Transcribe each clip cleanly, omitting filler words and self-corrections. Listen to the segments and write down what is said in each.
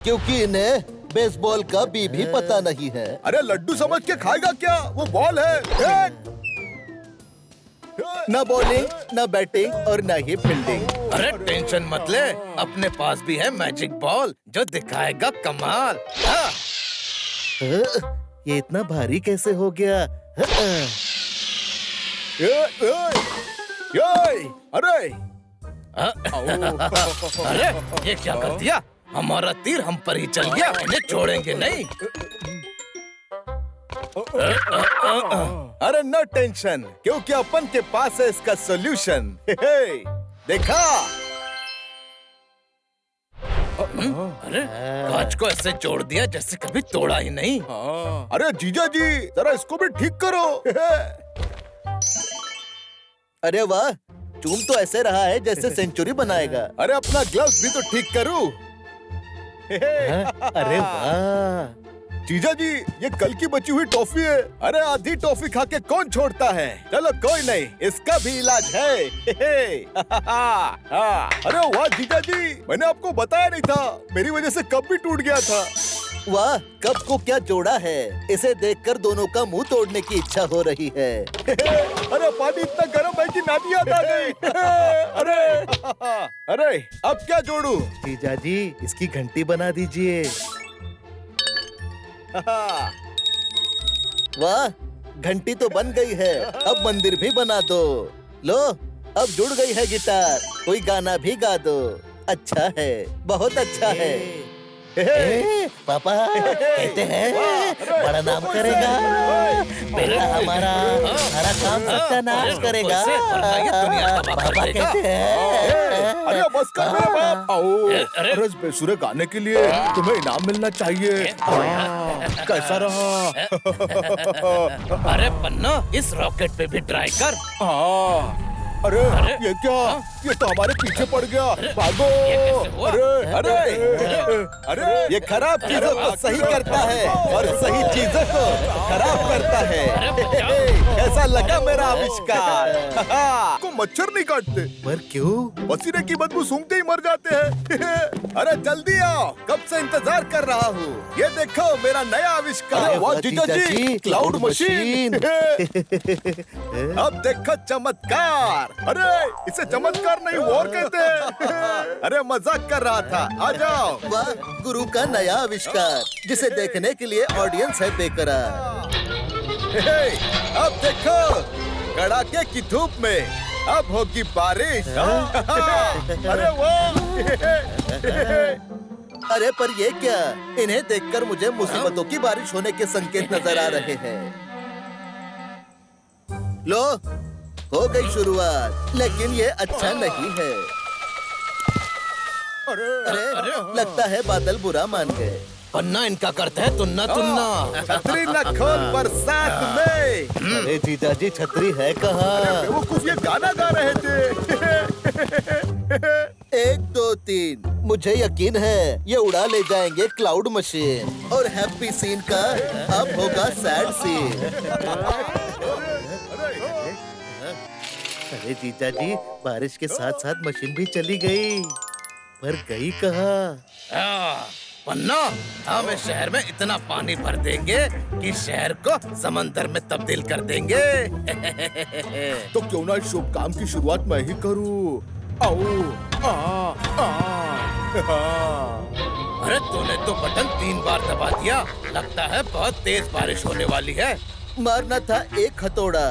क्योंकि इन्हें बेसबॉल का भी पता नहीं है। अरे लड्डू समझ के खाएगा क्या? वो बॉल है। न बॉलिंग, न बैटिंग और न ही फील्डिंग। अरे टेंशन मत ले, अपने पास भी है मैजिक बॉल जो दिखाएगा कमाल। ये इतना भारी कैसे हो गया? अरे अरे ये क्या कर दिया? हमारा तीर हम पर ही चल गया, इन्हें छोड़ेंगे नहीं। अरे नो टेंशन, क्योंकि अपन के पास है इसका सॉल्यूशन। देखा? अरे कांच को ऐसे जोड़ दिया जैसे कभी तोड़ा ही नहीं। अरे जीजा जी, जरा इसको भी ठीक करो। अरे वाह, चूम तो ऐसे रहा है जैसे सेंचुरी बनाएगा। अरे अपना ग्लव्स भी तो ठीक करूं। अरे वाह जीजा जी, ये कल की बची हुई टॉफी है। अरे आधी टॉफी खा के कौन छोड़ता है? चलो कोई नहीं, इसका भी इलाज है। अरे वाह जीजा जी, मैंने आपको बताया नहीं था, मेरी वजह से कप भी टूट गया था। वाह, कप को क्या जोड़ा है। इसे देखकर दोनों का मुंह तोड़ने की इच्छा हो रही है। अरे पानी इतना गर्म है कि नानी याद आ गई। अरे अब क्या जोड़ू? जीजा जी, इसकी घंटी बना दीजिए। वाह, घंटी तो बन गई है, अब मंदिर भी बना दो। लो, अब जुड़ गई है गिटार, कोई गाना भी गा दो। अच्छा है, बहुत अच्छा है। पापा कहते हैं बड़ा नाम करेगा, बेटा हमारा सारा काम सत्यानाश करेगा। पापा कहते हैं। अरे बस कर मेरे बाप। अरे इस बेसुरे गाने के लिए तुम्हें इनाम मिलना चाहिए। कैसा रहा? अरे पन्ना, इस रॉकेट पे भी ट्राई कर। अरे ये क्या? ये तो हमारे पीछे पड़ गया। भागो! अरे ये खराब चीजों को सही करता है और सही चीजों को खराब करता है। कैसा लगा मेरा आविष्कार? को मच्छर नहीं काटते, पर क्यों? पसीने की बदबू सूंघते ही मर जाते हैं। अरे जल्दी आओ, कब से इंतजार कर रहा हूँ। ये देखो मेरा नया आविष्कार। वाह जीजा जी, क्लाउड मशीन। अब देखो चमत्कार। अरे इसे चमत्कार नहीं वॉर कहते हैं। अरे मजाक कर रहा था, आ जाओ। वाह, गुरु का नया आविष्कार, जिसे देखने के लिए ऑडियंस है बेकरार। अब देखो, कड़ाके की धूप में अब होगी बारिश। अरे वाह! अरे पर ये क्या? इन्हें देखकर मुझे मुसीबतों की बारिश होने के संकेत नजर आ रहे हैं। लो, हो गई शुरुआत, लेकिन ये अच्छा नहीं है। अरे लगता है बादल बुरा मान गए। पन्ना, इनका करते हैं तुन्ना तुन्ना। छतरी न खोल बरसात में। अरे जीजा जी, छतरी है कहाँ? बेवकूफ, ये गाना गा रहे थे। 1 2 3, मुझे यकीन है ये उड़ा ले जाएंगे क्लाउड मशीन, और हैप्पी सीन का अब होगा सैड सीन। अरे जीजा जी, बारिश के साथ साथ मशीन भी चली गई, पर गई कहाँ? पन्ना, हम इस शहर में इतना पानी भर देंगे कि शहर को समंदर में तब्दील कर देंगे। तो क्यों ना इस शुभ काम की शुरुआत मैं ही करूं? अरे तूने तो बटन 3 बार दबा दिया, लगता है बहुत तेज बारिश होने वाली है। मारना था 1 हथौड़ा,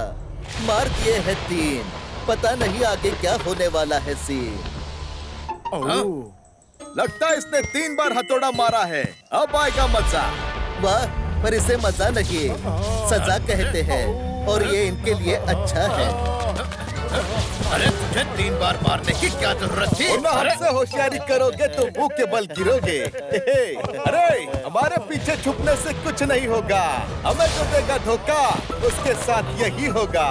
मार दिए है 3, पता नहीं आगे क्या होने वाला है सीन। लगता है इसने 3 बार हथौड़ा मारा है, अब आएगा मजा। वाह, पर इसे मजा नहीं, सजा कहते हैं, और ये इनके लिए अच्छा है। अरे तुझे 3 बार मारने की क्या जरूरत थी? हमसे होशियारी करोगे तो मुंह के बल गिरोगे। अरे हमारे पीछे छुपने से कुछ नहीं होगा, हमें जो देगा धोखा उसके साथ यही होगा।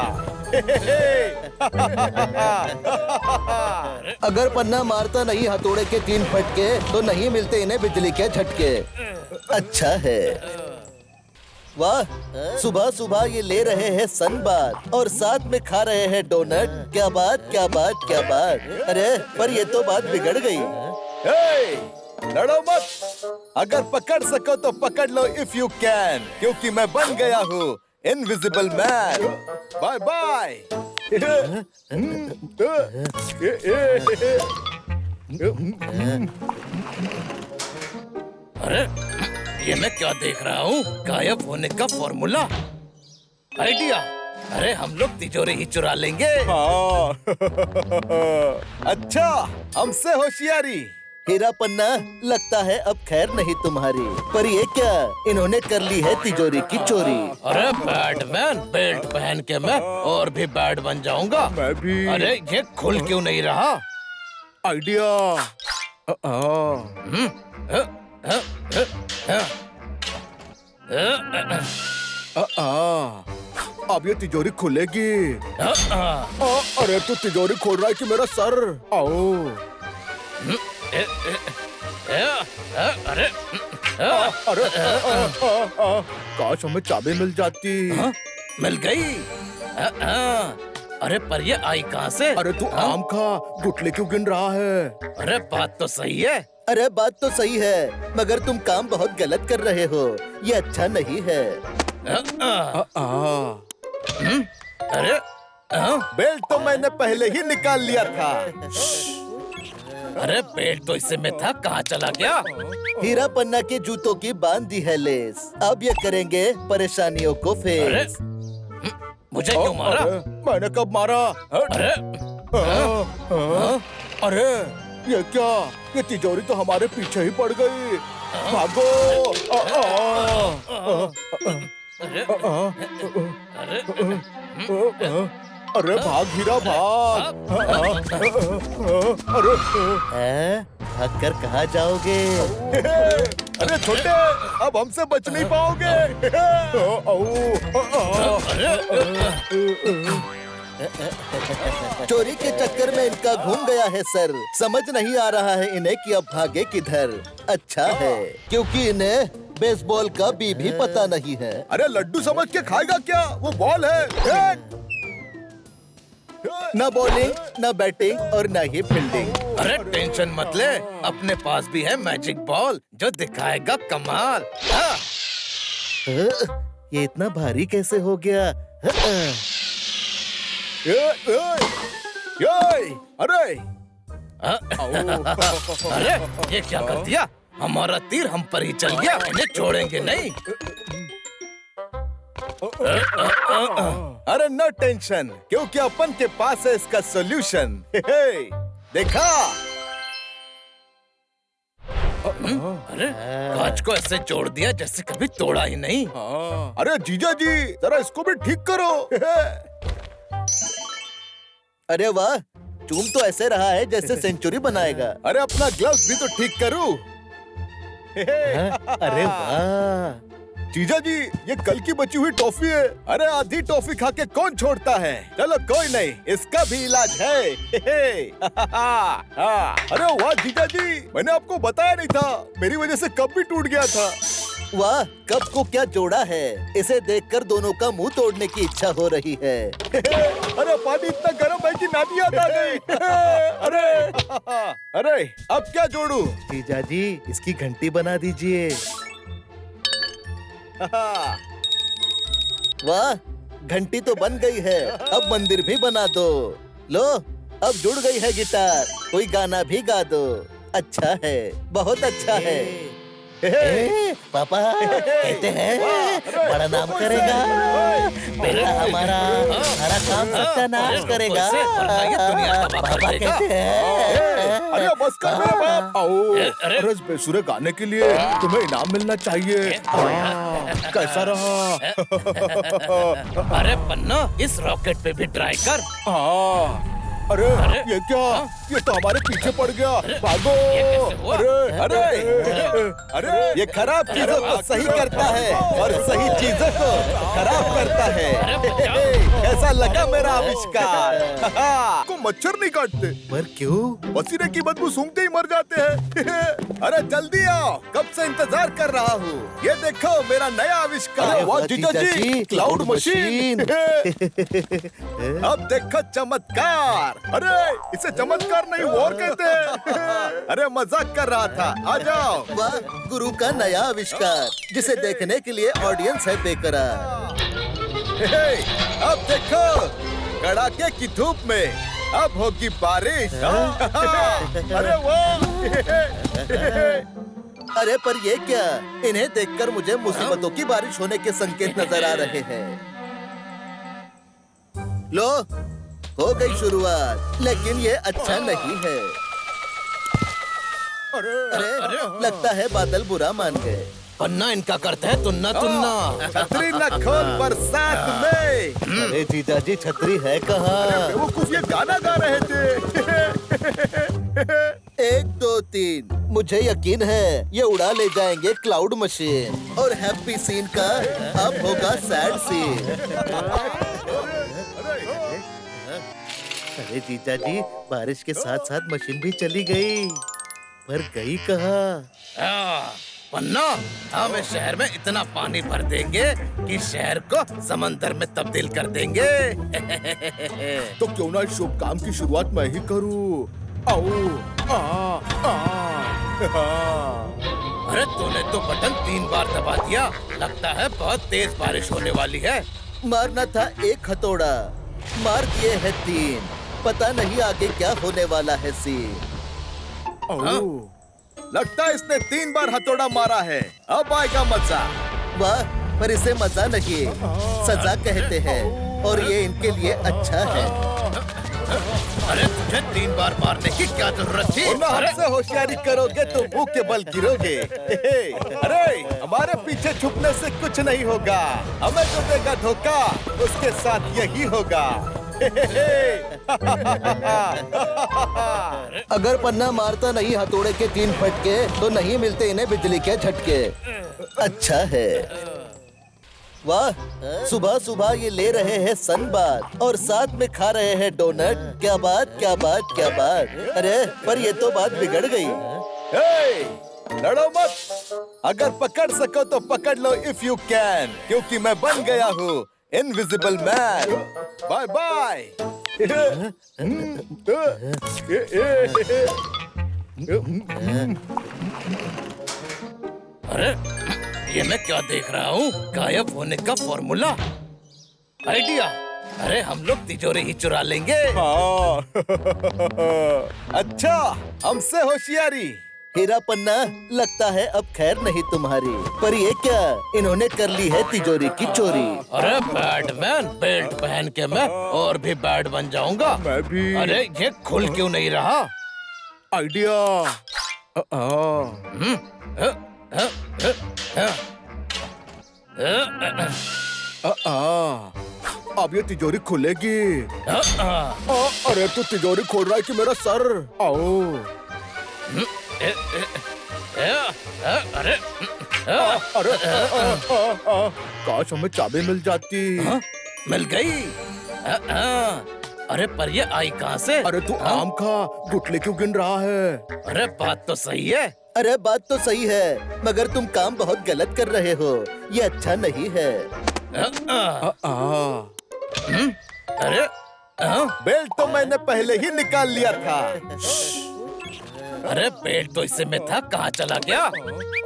अगर पन्ना मारता नहीं हथौड़े के 3 फटके, तो नहीं मिलते इन्हें बिजली के झटके। अच्छा है। वाह, सुबह सुबह ये ले रहे हैं सनबाथ और साथ में खा रहे हैं डोनट। क्या बात, क्या बात, क्या बात। अरे पर ये तो बात बिगड़ गई। लड़ो मत। अगर पकड़ सको तो पकड़ लो इफ यू कैन, क्योंकि मैं बन गया हूँ इनविजिबल मैन। Bye bye. अरे ये मैं क्या देख रहा हूँ? गायब होने का फॉर्मूला, आइडिया। अरे हम लोग तिजोरी ही चुरा लेंगे। हाँ। अच्छा, हमसे होशियारी। हीरा पन्ना, लगता है अब खैर नहीं तुम्हारी। पर ये क्या, इन्होंने कर ली है तिजोरी की चोरी। अरे बैटमैन, बेल्ट पहन के मैं और भी बैट बन जाऊंगा। मैं भी। अरे ये खुल क्यों नहीं रहा? आइडिया। अब ये तिजोरी खुलेगी। अरे तू तिजोरी खोल रहा है कि मेरा सर? आओ। अरे अरे काश हमें चाबी मिल जाती। मिल गई। अरे पर ये आई कहाँ से? अरे तू आम खा, गुटली क्यों गिन रहा है? अरे बात तो सही है। अरे बात तो सही है, मगर तुम काम बहुत गलत कर रहे हो। ये अच्छा नहीं है। अरे बेल्ट तो मैंने पहले ही निकाल लिया था। अरे बेल्ट तो इसे में था, कहाँ चला गया? हीरा पन्ना के जूतों की बांध दी है लेस। अब ये करेंगे परेशानियों को अरे फेस। मुझे क्यों मारा? मैंने कब मारा? अरे अरे ये क्या? ये तिजोरी तो हमारे पीछे ही पड़ गई। भागो। अरे अरे भाग हीरा भाग। अरे भाग कर कहाँ जाओगे? अरे छोटे, अब हमसे बच नहीं पाओगे। चोरी के चक्कर में इनका घूम गया है सर। समझ नहीं आ रहा है इन्हें कि अब भागे किधर। अच्छा है, क्योंकि इन्हें बेसबॉल का भी पता नहीं है। अरे लड्डू समझ के खाएगा क्या? वो बॉल है। न बॉलिंग, न बैटिंग और न ही फील्डिंग। अरे टेंशन मत ले, अपने पास भी है मैजिक बॉल जो दिखाएगा कमाल। ये इतना भारी कैसे हो गया? अरे अरे ये क्या कर दिया? हमारा तीर हम पर ही चल गया। इन्हें छोड़ेंगे नहीं। अरे नो टेंशन, क्योंकि अपन के पास है इसका सॉल्यूशन। देखा? अरे कांच को ऐसे जोड़ दिया जैसे कभी तोड़ा ही नहीं। अरे जीजा जी, जरा इसको भी ठीक करो। अरे वाह, चूम तो ऐसे रहा है जैसे सेंचुरी बनाएगा। अरे अपना ग्लव्स भी तो ठीक करूं। अरे वाह जीजा जी, ये कल की बची हुई टॉफी है। अरे आधी टॉफी खा के कौन छोड़ता है? चलो कोई नहीं, इसका भी इलाज है। अरे वाह जीजा जी, मैंने आपको बताया नहीं था, मेरी वजह से कप भी टूट गया था। वाह, कप को क्या जोड़ा है। इसे देखकर दोनों का मुंह तोड़ने की इच्छा हो रही है। अरे पानी इतना गर्म है कि नानी याद आ गई। अरे अब क्या जोड़ू? जीजा जी, इसकी घंटी बना दीजिए। वाह, घंटी तो बन गई है। अब मंदिर भी बना दो। लो, अब जुड़ गई है गिटार। कोई गाना भी गा दो। अच्छा है, बहुत अच्छा है। पापा कहते हैं बड़ा नाम करेगा। बेटा हमारा सारा काम सत्यानाश करेगा। पापा कहते हैं। अरे बस कर मेरे बाप। आओ, अरे इस बेसुरे गाने के लिए तुम्हें इनाम मिलना चाहिए। कैसा रहा? अरे पन्ना, इस रॉकेट पे भी ट्राई कर। अरे ये क्या? ये तो हमारे पीछे पड़ गया। भागो। अरे ये खराब चीजों को सही करता है और सही चीजों को खराब करता है। कैसा लगा मेरा आविष्कार? को मच्छर नहीं काटते। पर क्यों? पसीने की बदबू सूंघते ही मर जाते हैं। अरे जल्दी आओ, कब से इंतजार कर रहा हूँ। ये देखो मेरा नया आविष्कार। वाह जीजा जी, क्लाउड मशीन। अब देखो चमत्कार। अरे इसे चमत्कार नहीं वॉर कहते हैं। अरे मजाक कर रहा था, आ जाओ। वाह, गुरु का नया आविष्कार जिसे देखने के लिए ऑडियंस है बेकरार। हे, अब देखो कड़ाके की धूप में अब होगी बारिश। अरे वाह। अरे पर ये क्या, इन्हें देखकर मुझे मुसीबतों की बारिश होने के संकेत नजर आ रहे हैं। लो, हो गई शुरुआत, लेकिन ये अच्छा नहीं है। अरे लगता है बादल बुरा मान गए। पन्ना इनका करता है तुन्ना तुन्ना। छतरी न खोल बरसात में। अरे जीजा जी, छतरी है कहाँ? बेवकूफ ये गाना गा रहे थे। 1 2 3, मुझे यकीन है ये उड़ा ले जाएंगे क्लाउड मशीन, और हैप्पी सीन का अब होगा सैड सीन। अरे जीजा जी, बारिश के साथ साथ मशीन भी चली गई, पर गई कहाँ? पन्ना, हम इस शहर में इतना पानी भर देंगे कि शहर को समंदर में तब्दील कर देंगे। तो क्यों ना इस शुभ काम की शुरुआत मैं ही करूं? अरे तूने तो बटन 3 बार दबा दिया, लगता है बहुत तेज बारिश होने वाली है। मारना था 1 हथौड़ा, मार दिए हैं 3, पता नहीं आगे क्या होने वाला है सीन। लगता है इसने 3 बार हथौड़ा मारा है, अब आएगा मजा। वाह, पर इसे मजा नहीं सजा कहते हैं, और ये इनके लिए अच्छा है। अरे तुझे 3 बार मारने की क्या जरूरत थी? हमसे होशियारी करोगे तो मुंह के बल गिरोगे। अरे हमारे पीछे छुपने से कुछ नहीं होगा, हमें जो देगा धोखा उसके साथ यही होगा। अगर पन्ना मारता नहीं हथौड़े के 3 फटके तो नहीं मिलते इन्हें बिजली के झटके। अच्छा है। वाह, सुबह सुबह ये ले रहे हैं सनबाथ और साथ में खा रहे हैं डोनट। क्या बात, क्या बात, क्या बात। अरे पर ये तो बात बिगड़ गई। लड़ो मत, अगर पकड़ सको तो पकड़ लो इफ यू कैन, क्योंकि मैं बन गया हूँ इनविजिबल मैन। Bye bye. अरे ये मैं क्या देख रहा हूँ? गायब होने का फॉर्मूला, आइडिया। अरे हम लोग तिजोरी ही चुरा लेंगे। हाँ। अच्छा, हमसे होशियारी। हीरा पन्ना, लगता है अब खैर नहीं तुम्हारी। पर ये क्या, इन्होंने कर ली है तिजोरी की चोरी। अरे बैटमैन, बेल्ट पहन के मैं और भी बैट बन जाऊंगा। मैं भी। अरे ये खुल क्यों नहीं रहा? आइडिया। अब ये तिजोरी खुलेगी। अरे तू तिजोरी खोल रहा है कि मेरा सर? आओ। अरे अरे काश हमें चाबी मिल जाती। मिल गई। अरे पर ये आई कहाँ से? अरे तू आम खा, गुटली क्यों गिन रहा है? अरे बात तो सही है। अरे बात तो सही है, मगर तुम काम बहुत गलत कर रहे हो। ये अच्छा नहीं है। अरे बेल्ट तो मैंने पहले ही निकाल लिया था। अरे बेल्ट तो इससे में था, कहाँ चला गया?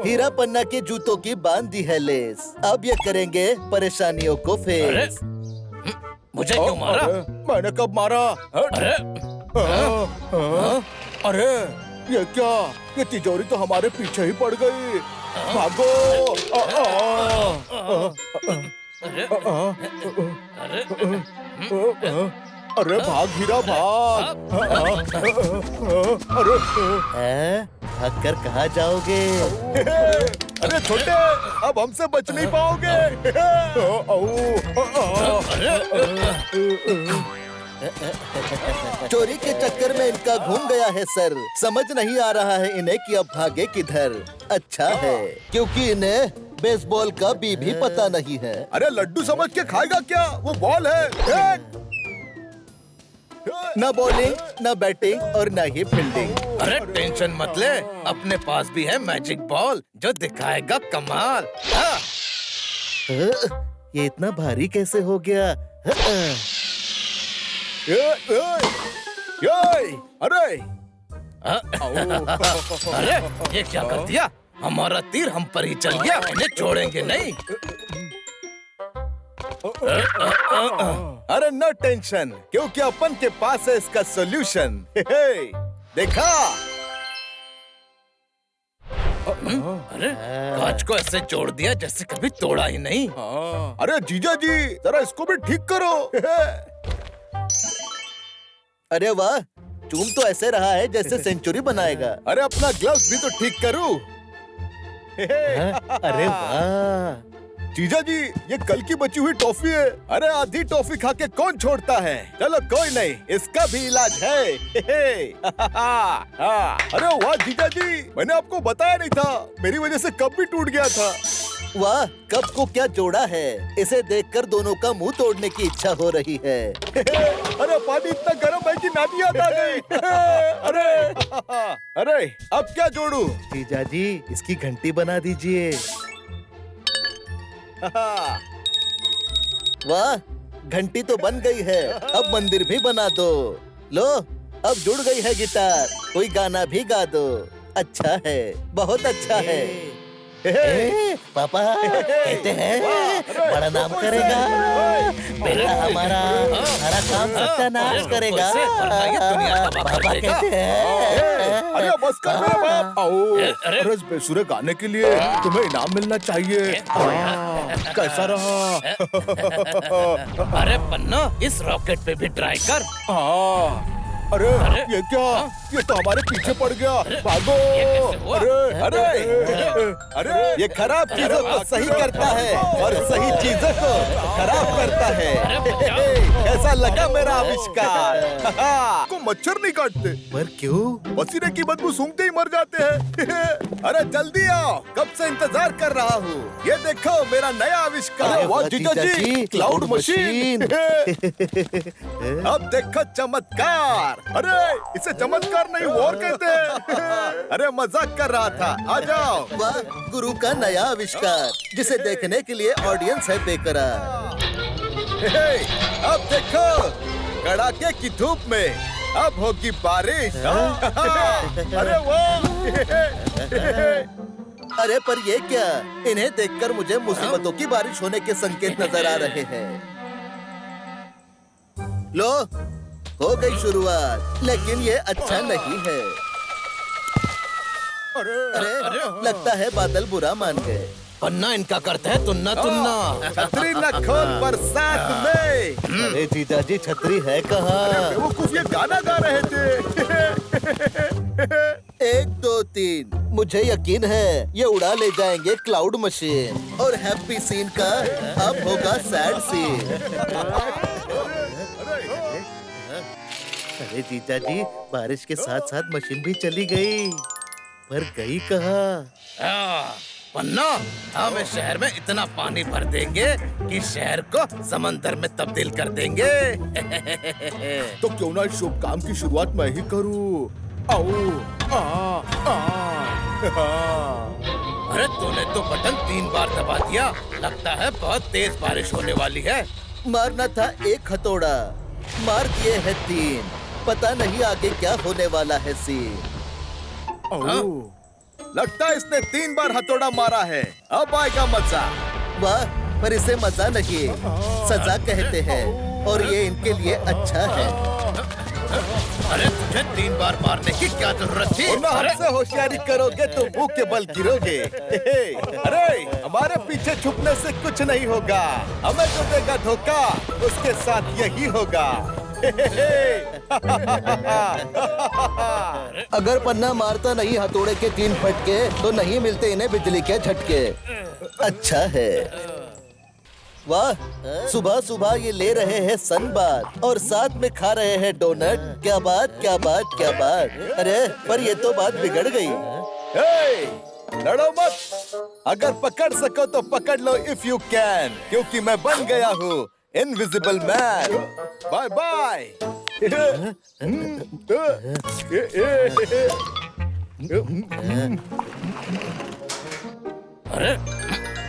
हीरा पन्ना के जूतों की बांध दी है लेस, अब ये करेंगे परेशानियों को अरे फेस। मुझे क्यों मारा? मैंने कब मारा? अरे अरे ये क्या, ये तिजोरी तो हमारे पीछे ही पड़ गई। भागो। अरे भाग हीरा भाग। अरे भाग कर कहाँ जाओगे? अरे छोटे, अब हमसे बच नहीं पाओगे। चोरी के चक्कर में इनका घूम गया है सर। समझ नहीं आ रहा है इन्हें कि अब भागे किधर। अच्छा है, क्योंकि इन्हें बेसबॉल का भी पता नहीं है। अरे लड्डू समझ के खाएगा क्या? वो बॉल है। न बॉलिंग, न बैटिंग और न ही फील्डिंग। अरे टेंशन मत ले, अपने पास भी है मैजिक बॉल जो दिखाएगा कमाल। ये इतना भारी कैसे हो गया? अरे अरे ये क्या कर दिया? हमारा तीर हम पर ही चल गया, इन्हें छोड़ेंगे नहीं। अरे नो टेंशन, क्योंकि अपन के पास है इसका सॉल्यूशन। देखा? अरे कांच को ऐसे जोड़ दिया जैसे कभी तोड़ा ही नहीं। अरे जीजा जी, जरा इसको भी ठीक करो। अरे वाह, चूम तो ऐसे रहा है जैसे सेंचुरी बनाएगा। अरे अपना ग्लव्स भी तो ठीक करूं। अरे वाह जीजा जी, ये कल की बची हुई टॉफी है। अरे आधी टॉफी खा के कौन छोड़ता है? चलो कोई नहीं, इसका भी इलाज है। अरे वाह जीजा जी, मैंने आपको बताया नहीं था, मेरी वजह से कप भी टूट गया था। वाह, कप को क्या जोड़ा है। इसे देखकर दोनों का मुंह तोड़ने की इच्छा हो रही है। अरे पानी इतना गर्म है कि नानी याद आ गई। अरे अब क्या जोड़ू? जीजा जी, इसकी घंटी बना दीजिए। वाह, घंटी तो बन गई है। अब मंदिर भी बना दो। लो, अब जुड़ गई है गिटार। कोई गाना भी गा दो। अच्छा है, बहुत अच्छा है। पापा कहते हैं बड़ा नाम करेगा। बेटा हमारा सारा काम सत्यानाश करेगा। पापा कहते हैं। अरे बस कर मेरे बाप। आओ, अरे इस बेसुरे गाने के लिए तुम्हें इनाम मिलना चाहिए। कैसा रहा? अरे पन्ना, इस रॉकेट पे भी ट्राई कर। अरे ये क्या? ये तो हमारे पीछे पड़ गया। भागो! अरे ये खराब चीजों को सही करता है और सही चीजों को खराब करता है। कैसा लगा मेरा आविष्कार? को मच्छर नहीं काटते। पर क्यों? पसीने की बदबू सूंघते ही मर जाते हैं। अरे जल्दी आओ, कब से इंतजार कर रहा हूँ। ये देखो मेरा नया आविष्कार। वाह जीजा जी, क्लाउड मशीन। अब देखो चमत्कार। अरे इसे चमत्कार नहीं और कहते हैं। अरे मजाक कर रहा था, आ जाओ। वाह, गुरु का नया आविष्कार, जिसे देखने के लिए ऑडियंस है बेकरार। अब देखो, कड़ाके की धूप में अब होगी बारिश। अरे वाह! अरे पर ये क्या? इन्हें देखकर मुझे मुसीबतों की बारिश होने के संकेत नजर आ रहे हैं। लो, हो गई शुरुआत, लेकिन ये अच्छा नहीं है। अरे लगता है बादल बुरा मान गए। पन्ना, इनका करते है तुन्ना तुन्ना। छतरी न खोल बरसात में। अरे जीजा जी, छतरी है कहाँ? वो कुछ ये गाना गा रहे थे। 1 2 3, मुझे यकीन है ये उड़ा ले जाएंगे क्लाउड मशीन। और हैप्पी सीन का अब होगा सैड सीन। अरे जीजा जी, बारिश के साथ साथ मशीन भी चली गई। पर गई कहाँ? पन्ना, हम इस शहर में इतना पानी भर देंगे कि शहर को समंदर में तब्दील कर देंगे। तो क्यों ना इस शुभ काम की शुरुआत मैं ही करूं? अरे तूने तो बटन 3 बार दबा दिया। लगता है बहुत तेज बारिश होने वाली है। मारना था 1 हथौड़ा, मार दिए हैं 3। पता नहीं आगे क्या होने वाला है सीन। लगता है इसने 3 बार हथौड़ा मारा है। अब आएगा मजा। वाह, पर इसे मजा नहीं, सजा कहते हैं, और ये इनके लिए अच्छा है। अरे तुझे 3 बार मारने की क्या जरूरत थी? हमसे होशियारी करोगे तो मुंह के बल गिरोगे। अरे हमारे पीछे छुपने से कुछ नहीं होगा। हमें जो देगा धोखा, उसके साथ यही होगा। अगर पन्ना मारता नहीं हथौड़े के 3 फटके, तो नहीं मिलते इन्हें बिजली के झटके। अच्छा है। वाह, सुबह सुबह ये ले रहे हैं सनबाथ और साथ में खा रहे हैं डोनट। क्या बात, क्या बात, क्या बात। अरे पर ये तो बात बिगड़ गई। लड़ो मत। अगर पकड़ सको तो पकड़ लो इफ यू कैन, क्योंकि मैं बन गया हूँ इनविजिबल मैन। Bye bye. अरे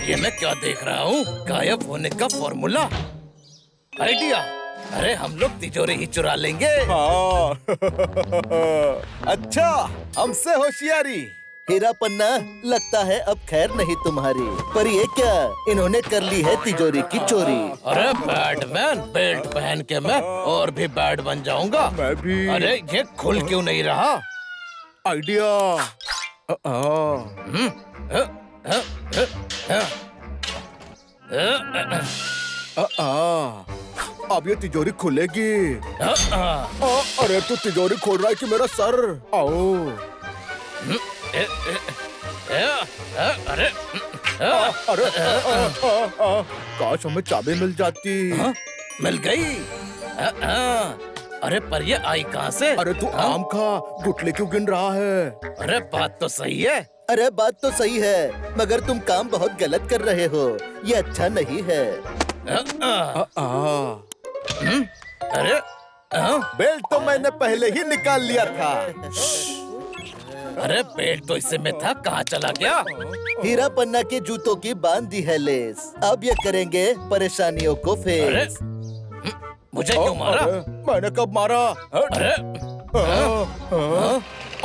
ये मैं क्या देख रहा हूँ? गायब होने का फॉर्मूला। आइडिया, अरे हम लोग तिजोरी ही चुरा लेंगे। हाँ। अच्छा, हमसे होशियारी। हीरा पन्ना, लगता है अब खैर नहीं तुम्हारी। पर ये क्या, इन्होंने कर ली है तिजोरी की चोरी। अरे बैटमैन, बेल्ट पहन के मैं और भी बैट बन जाऊंगा। मैं भी। अरे ये खुल क्यों नहीं रहा? आइडिया। अब ये तिजोरी खुलेगी। अरे तू तिजोरी खोल रहा है कि मेरा सर? आओ। अरे अरे काश हमें चाबी मिल जाती। मिल गई। अरे पर ये आई कहाँ से? अरे तू आम खा, गुटले क्यों गिन रहा है? अरे बात तो सही है। अरे बात तो सही है, मगर तुम काम बहुत गलत कर रहे हो। ये अच्छा नहीं है। अरे बेल्ट तो मैंने पहले ही निकाल लिया था। अरे बेल्ट तो इससे में था, कहाँ चला गया? हीरा पन्ना के जूतों की बांध दी है लेस। अब ये करेंगे परेशानियों को अरे फेस। मुझे क्यों मारा? मैंने कब मारा? अरे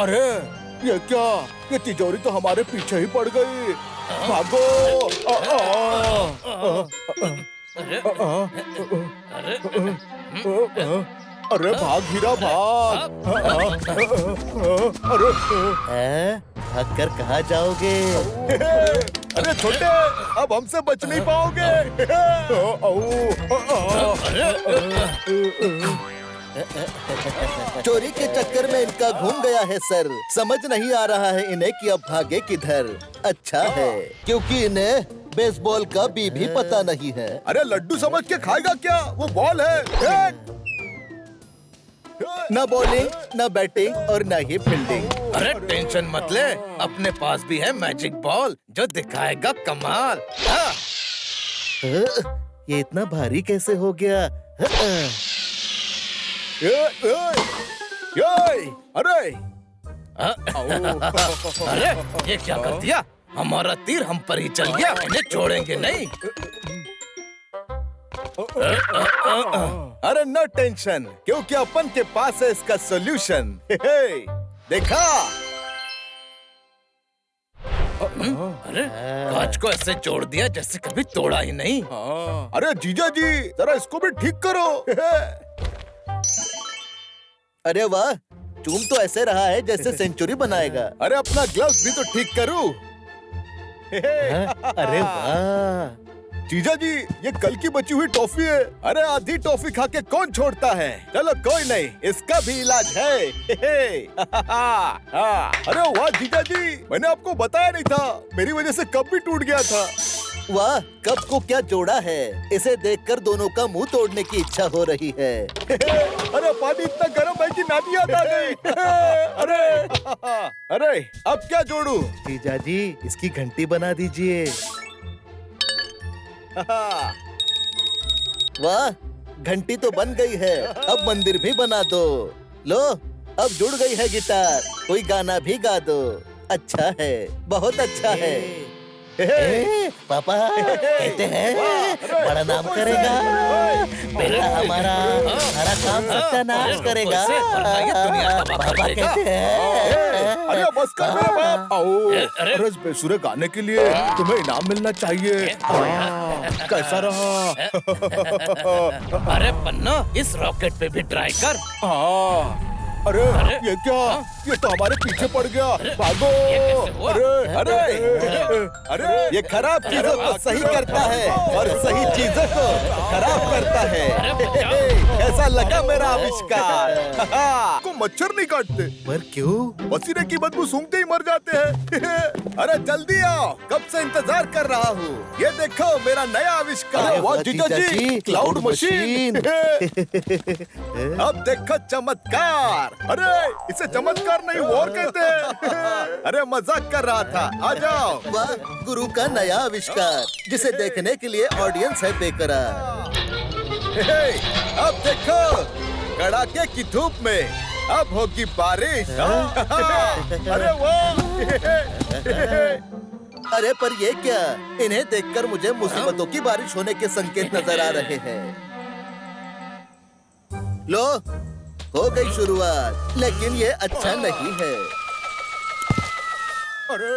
अरे ये क्या? ये तिजोरी तो हमारे पीछे ही पड़ गई। भागो। अरे अरे भाग हीरा भाग। अरे भाग कर कहाँ जाओगे? अरे छोटे, अब हमसे बच नहीं पाओगे। चोरी के चक्कर में इनका घूम गया है सर। समझ नहीं आ रहा है इन्हें कि अब भागे किधर। अच्छा है, क्योंकि इन्हें बेसबॉल का बी भी पता नहीं है। अरे लड्डू समझ के खाएगा क्या? वो बॉल है। न बॉलिंग, न बैटिंग और न ही फील्डिंग। अरे टेंशन मत ले, अपने पास भी है मैजिक बॉल जो दिखाएगा कमाल। ये इतना भारी कैसे हो गया? अरे अरे ये क्या कर दिया? हमारा तीर हम पर ही चल गया, इन्हें छोड़ेंगे नहीं। अरे नो टेंशन, क्योंकि अपन के पास है इसका सॉल्यूशन। देखा? अरे कांच को ऐसे जोड़ दिया जैसे कभी तोड़ा ही नहीं। अरे जीजा जी, जरा इसको भी ठीक करो। अरे वाह, चूम तो ऐसे रहा है जैसे सेंचुरी बनाएगा। अरे अपना ग्लव्स भी तो ठीक करूं। अरे वाह जीजा जी, ये कल की बची हुई टॉफी है। अरे आधी टॉफी खा के कौन छोड़ता है? चलो कोई नहीं, इसका भी इलाज है। अरे वाह जीजा जी, मैंने आपको बताया नहीं था, मेरी वजह से कप भी टूट गया था। वाह, कप को क्या जोड़ा है। इसे देखकर दोनों का मुंह तोड़ने की इच्छा हो रही है। अरे पानी इतना गर्म है कि नानी याद आ गई। अरे अब क्या जोड़ू? जीजा जी, इसकी घंटी बना दीजिए। वाह, घंटी तो बन गई है। अब मंदिर भी बना दो। लो, अब जुड़ गई है गिटार। कोई गाना भी गा दो। अच्छा है, बहुत अच्छा है। पापा कहते हैं बड़ा नाम करेगा। बेटा हमारा सारा काम सत्यानाश करेगा। पापा कहते हैं। अरे बस कर मेरे बाप। आओ, अरे इस बेसुरे गाने के लिए तुम्हें इनाम मिलना चाहिए। कैसा रहा? अरे पन्ना, इस रॉकेट पे भी ट्राई कर। अरे ये क्या? ये तो हमारे पीछे पड़ गया। भागो। अरे ये खराब चीजों को सही करता है और सही चीजों को खराब करता है। कैसा लगा मेरा आविष्कार? को मच्छर नहीं काटते, पर क्यों? पसीने की बदबू सूंघते ही मर जाते हैं। अरे जल्दी आओ, कब से इंतजार कर रहा हूँ। ये देखो मेरा नया आविष्कार। वाह जीजा जी, क्लाउड मशीन। अब देखो चमत्कार। अरे इसे चमत्कार नहीं, वॉर कहते हैं। अरे मजाक कर रहा था, आ जाओ। वाह, गुरु का नया आविष्कार, जिसे देखने के लिए ऑडियंस है बेकरार। अब देखो, कड़ाके की धूप में अब होगी बारिश। अरे वाह। अरे पर ये क्या? इन्हें देखकर मुझे मुसीबतों की बारिश होने के संकेत नजर आ रहे हैं। लो, हो गई शुरुआत, लेकिन ये अच्छा नहीं है। अरे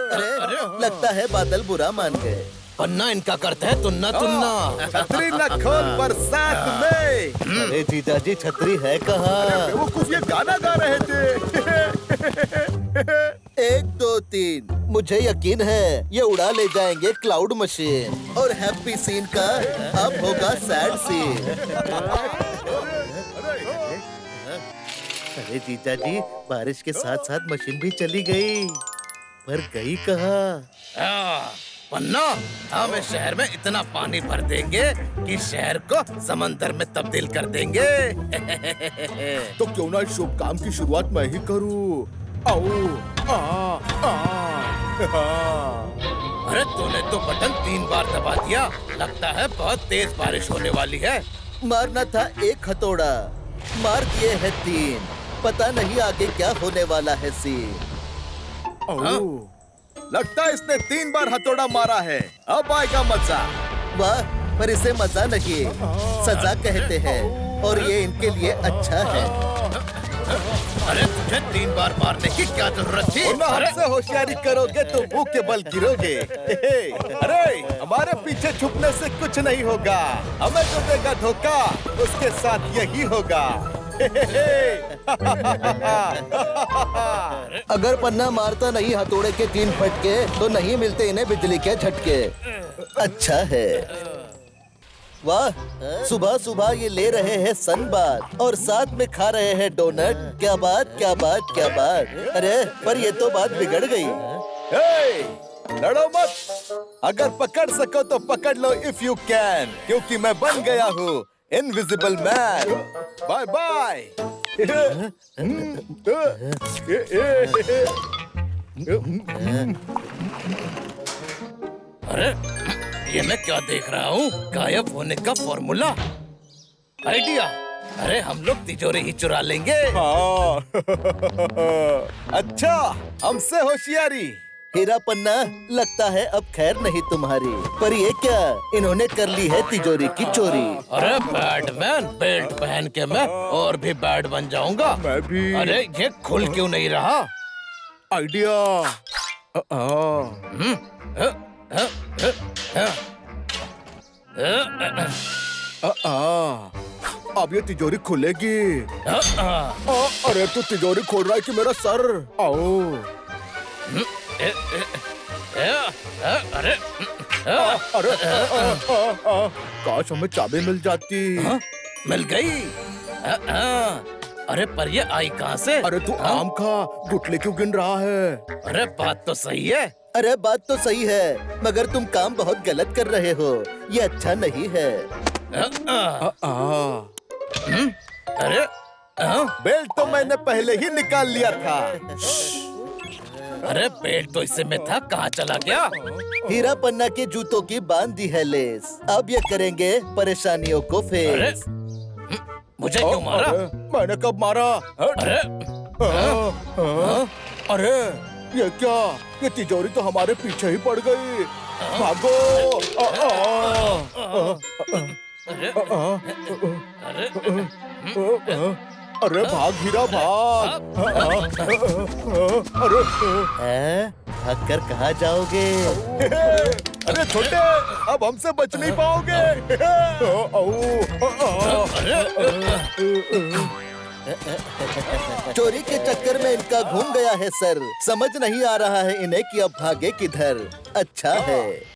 लगता है बादल बुरा मान गए। पन्ना इनका करते है तुन्ना तुन्ना। छतरी न खोल बरसात में। अरे जीजाजी छतरी है कहाँ? वो कुछ ये गाना गा रहे थे। 1 2 3 मुझे यकीन है ये उड़ा ले जाएंगे क्लाउड मशीन और हैप्पी सीन का अब होगा सैड सीन। अरे जीजाजी बारिश के साथ साथ मशीन भी चली गई, पर गई कहाँ? पन्ना, हम इस शहर में इतना पानी भर देंगे कि शहर को समंदर में तब्दील कर देंगे। तो क्यों ना इस शुभ काम की शुरुआत मैं ही करूं? अरे तूने तो बटन 3 बार दबा दिया, लगता है बहुत तेज बारिश होने वाली है। मारना था 1 हथौड़ा, मार दिए है 3, पता नहीं आगे क्या होने वाला है सीन। लगता है इसने 3 बार हथौड़ा मारा है, अब आएगा मजा। वाह, पर इसे मजा नहीं सजा कहते हैं और ये इनके लिए अच्छा है। अरे तुझे 3 बार मारने की क्या जरूरत थी? हमसे होशियारी करोगे तो मुंह के बल गिरोगे। अरे हमारे पीछे छुपने से कुछ नहीं होगा, हमें जो देगा धोखा उसके साथ यही होगा। अगर पन्ना मारता नहीं हथौड़े के 3 फटके तो नहीं मिलते इन्हें बिजली के झटके। अच्छा है। वाह, सुबह सुबह ये ले रहे हैं सनबाथ और साथ में खा रहे हैं डोनट। क्या बात क्या बात क्या बात। अरे पर ये तो बात बिगड़ गई। लड़ो मत, अगर पकड़ सको तो पकड़ लो इफ यू कैन, क्योंकि मैं बन गया हूँ इनविजिबल मैन। Bye bye. अरे ये मैं क्या देख रहा हूँ? गायब होने का फॉर्मूला, आइडिया। अरे हम लोग तिजोरी ही चुरा लेंगे। हाँ। अच्छा, हमसे होशियारी। हीरा पन्ना, लगता है अब खैर नहीं तुम्हारी। पर ये क्या, इन्होंने कर ली है तिजोरी की चोरी। अरे बैटमैन, बेल्ट पहन के मैं और भी बैड बन जाऊंगा। मैं भी। अरे ये खुल क्यों नहीं रहा? आइडिया। अब ये तिजोरी खुलेगी। अरे तू तिजोरी खोल रहा है कि मेरा सर? आओ। अरे अरे काश हमें चाबी मिल जाती। मिल गई। अरे पर ये आई कहाँ से? अरे तू आम खा, गुटले क्यों गिन रहा है? अरे बात तो सही है। अरे बात तो सही है, मगर तुम काम बहुत गलत कर रहे हो, ये अच्छा नहीं है। अरे बेल्ट तो मैंने पहले ही निकाल लिया था। अरे बेल्ट तो इससे में था, कहाँ चला गया? हीरा पन्ना के जूतों की बांध दी है लेस, अब ये करेंगे परेशानियों को अरे फेस। मुझे क्यों मारा? मैंने कब मारा? अरे अरे ये क्या, ये तिजोरी तो हमारे पीछे ही पड़ गई। भागो। अरे अरे भाग हीरा भाग। अरे भाग कर कहाँ जाओगे? अरे छोटे, अब हमसे बच नहीं पाओगे। चोरी के चक्कर में इनका घूम गया है सर, समझ नहीं आ रहा है इन्हें कि अब भागे किधर। अच्छा है।